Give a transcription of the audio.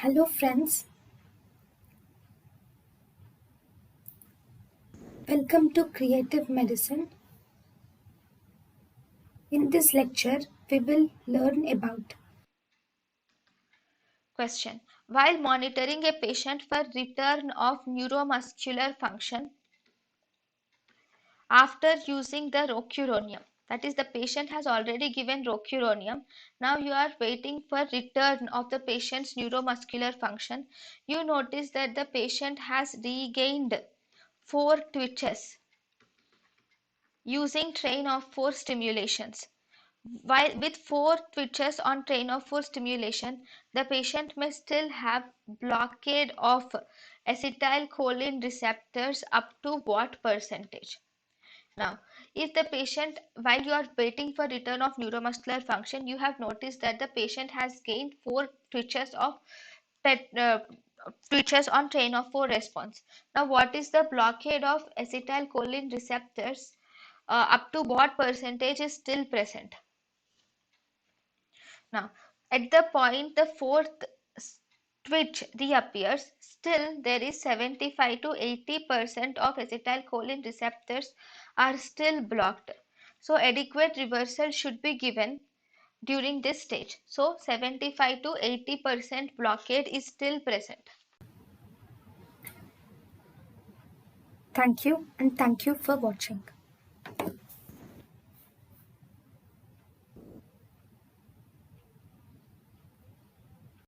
Hello friends, welcome to Creative Medicine. In this lecture, we will learn about Question. While monitoring a patient for return of neuromuscular function after using the rocuronium, that is, the patient has already given rocuronium, now you are waiting for return of the patient's neuromuscular function. You notice that the patient has regained 4 twitches using train of 4 stimulations. While with 4 twitches on train of 4 stimulation, the patient may still have blockade of acetylcholine receptors up to what percentage? Now, if the patient, while you are waiting for return of neuromuscular function, you have noticed that the patient has gained 4 twitches of twitches on train of 4 response. Now, what is the blockade of acetylcholine receptors? Up to what percentage is still present? Now, at the point the fourth twitch reappears, still there is 75 to 80% of acetylcholine receptors are still blocked. So, adequate reversal should be given during this stage. So, 75 to 80% blockade is still present. thank you and thank you for watching.